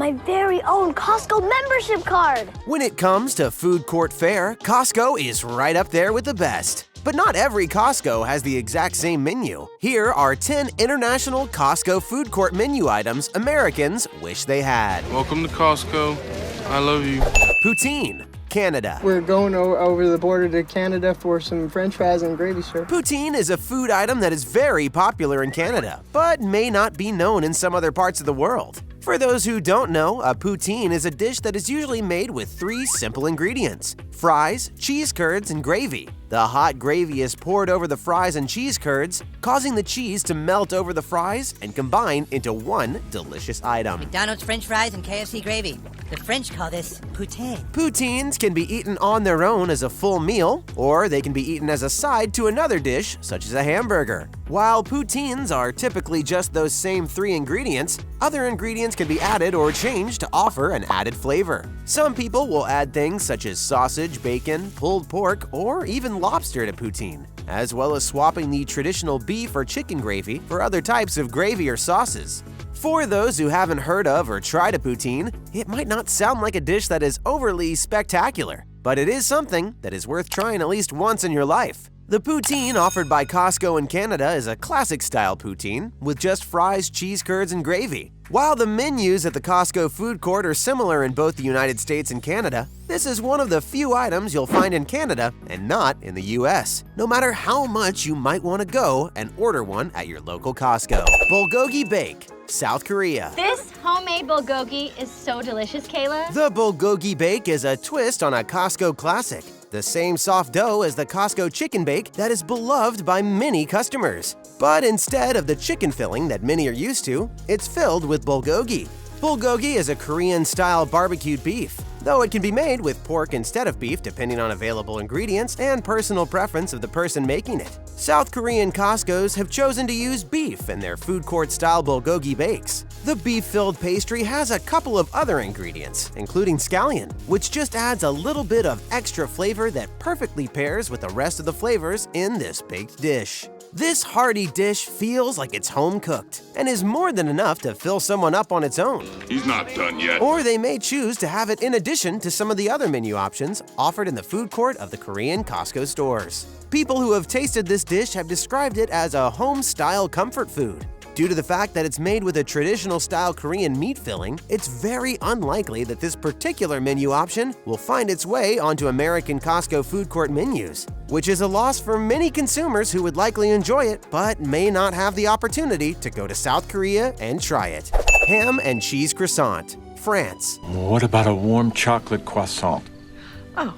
my very own Costco membership card. When it comes to food court fare, Costco is right up there with the best. But not every Costco has the exact same menu. Here are 10 international Costco food court menu items Americans wish they had. Welcome to Costco. I love you. Poutine, Canada. We're going over the border to Canada for some french fries and gravy, sir. Poutine is a food item that is very popular in Canada, but may not be known in some other parts of the world. For those who don't know, a poutine is a dish that is usually made with 3 simple ingredients: fries, cheese curds, and gravy. The hot gravy is poured over the fries and cheese curds, causing the cheese to melt over the fries and combine into one delicious item. McDonald's French fries and KFC gravy. The French call this poutine. Poutines can be eaten on their own as a full meal, or they can be eaten as a side to another dish, such as a hamburger. While poutines are typically just those same 3 ingredients, other ingredients can be added or changed to offer an added flavor. Some people will add things such as sausage, bacon, pulled pork, or even lobster to poutine, as well as swapping the traditional beef or chicken gravy for other types of gravy or sauces. For those who haven't heard of or tried a poutine, it might not sound like a dish that is overly spectacular, but it is something that is worth trying at least once in your life. The poutine offered by Costco in Canada is a classic-style poutine with just fries, cheese curds, and gravy. While the menus at the Costco food court are similar in both the United States and Canada, this is one of the few items you'll find in Canada and not in the US, no matter how much you might want to go and order one at your local Costco. Bulgogi Bake, South Korea. This homemade bulgogi is so delicious, Kayla. The Bulgogi Bake is a twist on a Costco classic. The same soft dough as the Costco chicken bake that is beloved by many customers. But instead of the chicken filling that many are used to, it's filled with bulgogi. Bulgogi is a Korean-style barbecued beef, though it can be made with pork instead of beef depending on available ingredients and personal preference of the person making it. South Korean Costcos have chosen to use beef in their food court-style bulgogi bakes. The beef-filled pastry has a couple of other ingredients, including scallion, which just adds a little bit of extra flavor that perfectly pairs with the rest of the flavors in this baked dish. This hearty dish feels like it's home-cooked and is more than enough to fill someone up on its own. He's not done yet. Or they may choose to have it in addition to some of the other menu options offered in the food court of the Korean Costco stores. People who have tasted this dish have described it as a home-style comfort food. Due to the fact that it's made with a traditional-style Korean meat filling, it's very unlikely that this particular menu option will find its way onto American Costco food court menus, which is a loss for many consumers who would likely enjoy it but may not have the opportunity to go to South Korea and try it. Ham and cheese croissant, France. What about a warm chocolate croissant? Oh,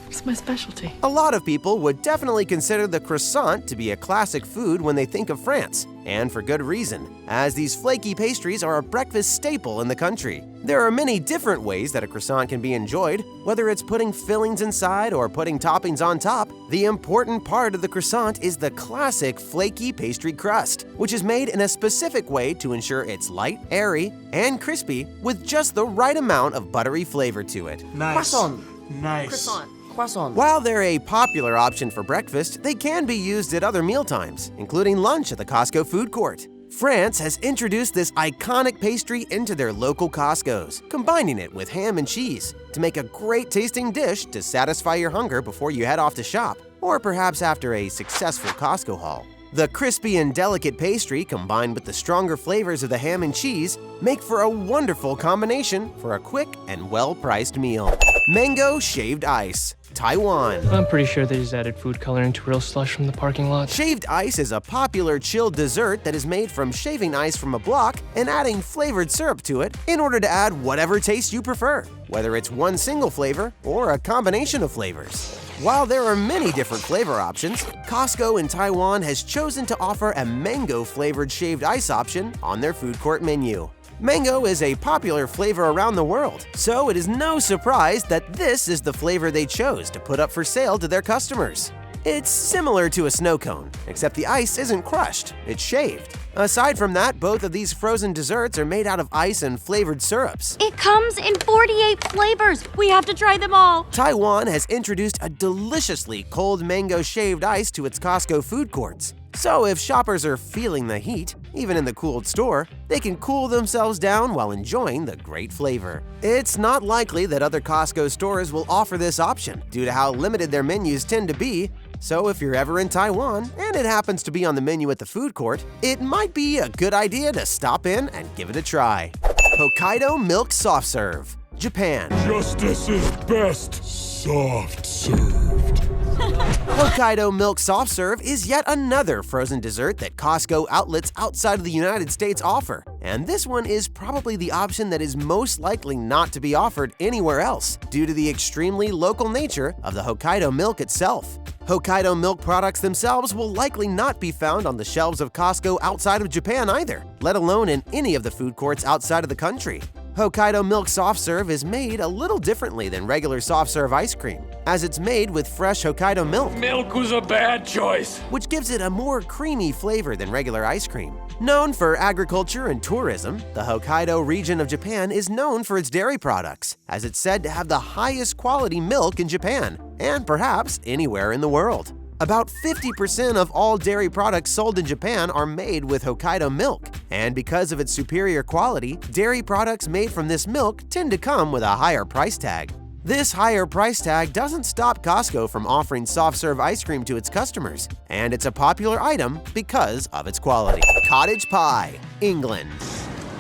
it's my specialty. A lot of people would definitely consider the croissant to be a classic food when they think of France, and for good reason, as these flaky pastries are a breakfast staple in the country. There are many different ways that a croissant can be enjoyed, whether it's putting fillings inside or putting toppings on top. The important part of the croissant is the classic flaky pastry crust, which is made in a specific way to ensure it's light, airy, and crispy with just the right amount of buttery flavor to it. Nice. Croissant. Nice. Croissant. Croissant. While they're a popular option for breakfast, they can be used at other mealtimes, including lunch at the Costco food court. France has introduced this iconic pastry into their local Costcos, combining it with ham and cheese to make a great tasting dish to satisfy your hunger before you head off to shop, or perhaps after a successful Costco haul. The crispy and delicate pastry combined with the stronger flavors of the ham and cheese make for a wonderful combination for a quick and well-priced meal. Mango shaved ice, Taiwan. I'm pretty sure they just added food coloring to real slush from the parking lot. Shaved ice is a popular chilled dessert that is made from shaving ice from a block and adding flavored syrup to it in order to add whatever taste you prefer, whether it's one single flavor or a combination of flavors. While there are many different flavor options, Costco in Taiwan has chosen to offer a mango-flavored shaved ice option on their food court menu. Mango is a popular flavor around the world, so it is no surprise that this is the flavor they chose to put up for sale to their customers. It's similar to a snow cone, except the ice isn't crushed, it's shaved. Aside from that, both of these frozen desserts are made out of ice and flavored syrups. It comes in 48 flavors. We have to try them all. Taiwan has introduced a deliciously cold mango shaved ice to its Costco food courts. So if shoppers are feeling the heat, even in the cooled store, they can cool themselves down while enjoying the great flavor. It's not likely that other Costco stores will offer this option due to how limited their menus tend to be. So if you're ever in Taiwan and it happens to be on the menu at the food court, it might be a good idea to stop in and give it a try. Hokkaido Milk Soft Serve, Japan. Justice is best soft served. Hokkaido Milk Soft Serve is yet another frozen dessert that Costco outlets outside of the United States offer. And this one is probably the option that is most likely not to be offered anywhere else due to the extremely local nature of the Hokkaido milk itself. Hokkaido milk products themselves will likely not be found on the shelves of Costco outside of Japan either, let alone in any of the food courts outside of the country. Hokkaido Milk Soft Serve is made a little differently than regular soft serve ice cream, as it's made with fresh Hokkaido milk. Milk was a bad choice. Which gives it a more creamy flavor than regular ice cream. Known for agriculture and tourism, the Hokkaido region of Japan is known for its dairy products, as it's said to have the highest quality milk in Japan, and perhaps anywhere in the world. About 50% of all dairy products sold in Japan are made with Hokkaido milk, and because of its superior quality, dairy products made from this milk tend to come with a higher price tag. This higher price tag doesn't stop Costco from offering soft-serve ice cream to its customers, and it's a popular item because of its quality. Cottage Pie, England.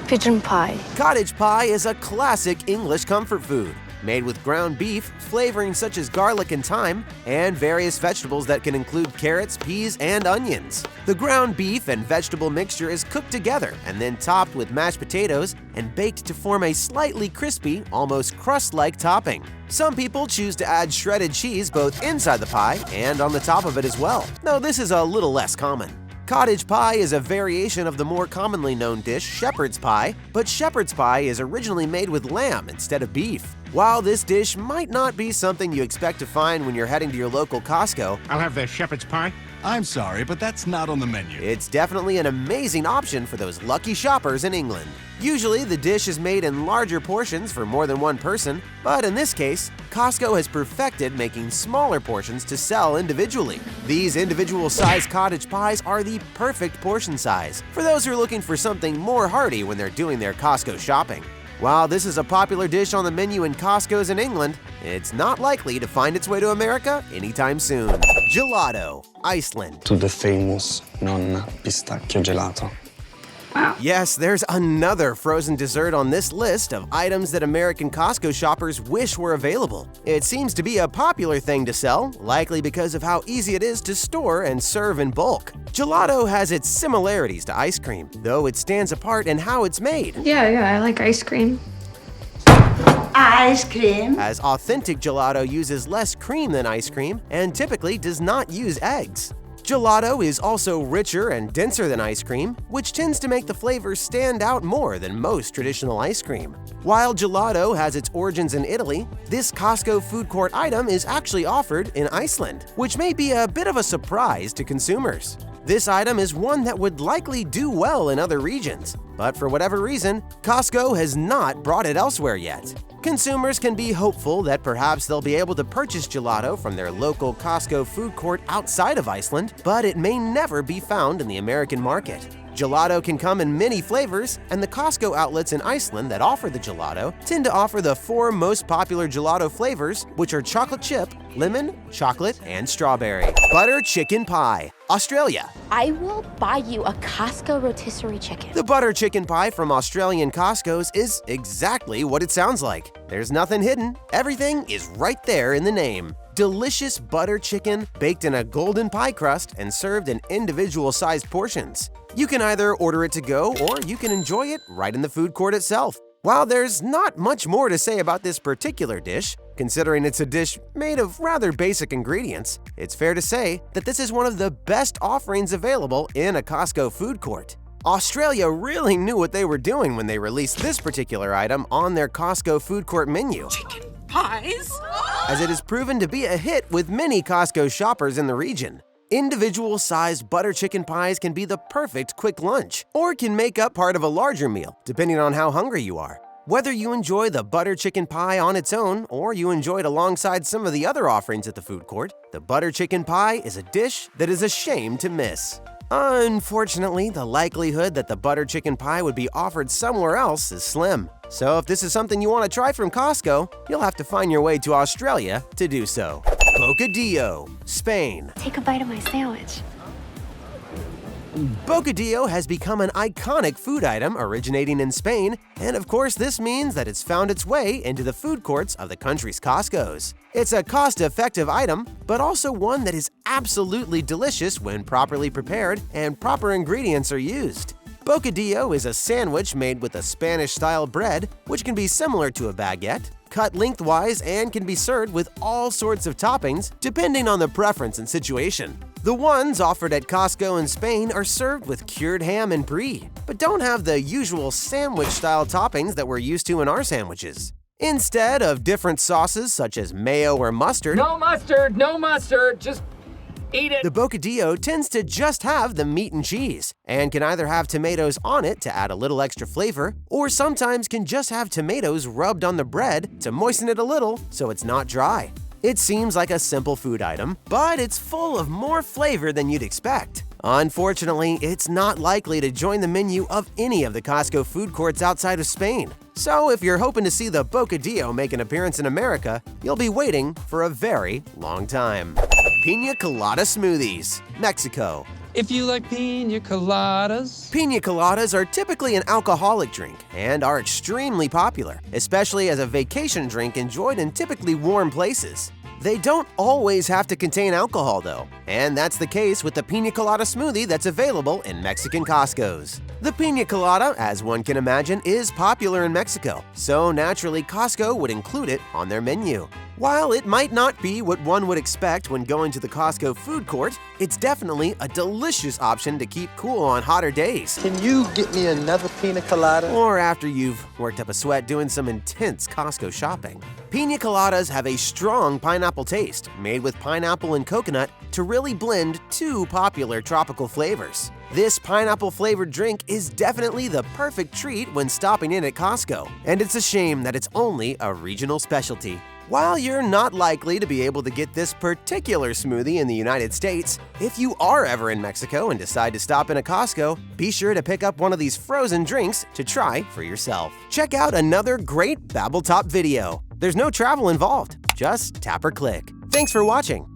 Pigeon pie. Cottage pie is a classic English comfort food, made with ground beef, flavorings such as garlic and thyme, and various vegetables that can include carrots, peas, and onions. The ground beef and vegetable mixture is cooked together and then topped with mashed potatoes and baked to form a slightly crispy, almost crust-like topping. Some people choose to add shredded cheese both inside the pie and on the top of it as well, though this is a little less common. Cottage pie is a variation of the more commonly known dish shepherd's pie, but shepherd's pie is originally made with lamb instead of beef. While this dish might not be something you expect to find when you're heading to your local Costco, I'll have the shepherd's pie. I'm sorry, but that's not on the menu. It's definitely an amazing option for those lucky shoppers in England. Usually, the dish is made in larger portions for more than one person, but in this case, Costco has perfected making smaller portions to sell individually. These individual-sized cottage pies are the perfect portion size for those who are looking for something more hearty when they're doing their Costco shopping. While this is a popular dish on the menu in Costco's in England, it's not likely to find its way to America anytime soon. Gelato, Iceland. To the famous non-pistachio gelato. Yes, there's another frozen dessert on this list of items that American Costco shoppers wish were available. It seems to be a popular thing to sell, likely because of how easy it is to store and serve in bulk. Gelato has its similarities to ice cream, though it stands apart in how it's made. Yeah, I like ice cream. Ice cream? As authentic gelato uses less cream than ice cream and typically does not use eggs. Gelato is also richer and denser than ice cream, which tends to make the flavors stand out more than most traditional ice cream. While gelato has its origins in Italy, this Costco food court item is actually offered in Iceland, which may be a bit of a surprise to consumers. This item is one that would likely do well in other regions, but for whatever reason, Costco has not brought it elsewhere yet. Consumers can be hopeful that perhaps they'll be able to purchase gelato from their local Costco food court outside of Iceland, but it may never be found in the American market. Gelato can come in many flavors, and the Costco outlets in Iceland that offer the gelato tend to offer the 4 most popular gelato flavors, which are chocolate chip, lemon, chocolate, and strawberry. Butter chicken pie, Australia. I will buy you a Costco rotisserie chicken. The butter chicken pie from Australian Costco's is exactly what it sounds like. There's nothing hidden, everything is right there in the name. Delicious butter chicken baked in a golden pie crust and served in individual-sized portions. You can either order it to go or you can enjoy it right in the food court itself. While there's not much more to say about this particular dish, considering it's a dish made of rather basic ingredients, it's fair to say that this is one of the best offerings available in a Costco food court. Australia really knew what they were doing when they released this particular item on their Costco food court menu. Chicken pies? As it has proven to be a hit with many Costco shoppers in the region. Individual-sized butter chicken pies can be the perfect quick lunch, or can make up part of a larger meal, depending on how hungry you are. Whether you enjoy the butter chicken pie on its own, or you enjoy it alongside some of the other offerings at the food court, the butter chicken pie is a dish that is a shame to miss. Unfortunately, the likelihood that the butter chicken pie would be offered somewhere else is slim. So if this is something you want to try from Costco, you'll have to find your way to Australia to do so. Bocadillo, Spain. Take a bite of my sandwich. Bocadillo has become an iconic food item originating in Spain, and of course this means that it's found its way into the food courts of the country's Costcos. It's a cost-effective item, but also one that is absolutely delicious when properly prepared and proper ingredients are used. Bocadillo is a sandwich made with a Spanish-style bread, which can be similar to a baguette, cut lengthwise, and can be served with all sorts of toppings depending on the preference and situation. The ones offered at Costco in Spain are served with cured ham and brie, but don't have the usual sandwich-style toppings that we're used to in our sandwiches. Instead of different sauces such as mayo or mustard, No mustard, just eat it. the Bocadillo tends to just have the meat and cheese, and can either have tomatoes on it to add a little extra flavor, or sometimes can just have tomatoes rubbed on the bread to moisten it a little so it's not dry. It seems like a simple food item, but it's full of more flavor than you'd expect. Unfortunately, it's not likely to join the menu of any of the Costco food courts outside of Spain. So if you're hoping to see the Bocadillo make an appearance in America, you'll be waiting for a very long time. Pina Colada Smoothies, Mexico. If you like pina coladas. Pina coladas are typically an alcoholic drink and are extremely popular, especially as a vacation drink enjoyed in typically warm places. They don't always have to contain alcohol though, and that's the case with the Pina Colada smoothie that's available in Mexican Costcos. The Pina Colada, as one can imagine, is popular in Mexico, so naturally Costco would include it on their menu. While it might not be what one would expect when going to the Costco food court, it's definitely a delicious option to keep cool on hotter days. Can you get me another pina colada? Or after you've worked up a sweat doing some intense Costco shopping. Pina coladas have a strong pineapple taste, made with pineapple and coconut to really blend two popular tropical flavors. This pineapple-flavored drink is definitely the perfect treat when stopping in at Costco, and it's a shame that it's only a regional specialty. While you're not likely to be able to get this particular smoothie in the United States, if you are ever in Mexico and decide to stop in a Costco, be sure to pick up one of these frozen drinks to try for yourself. Check out another great BabbleTop video. There's no travel involved, just tap or click. Thanks for watching.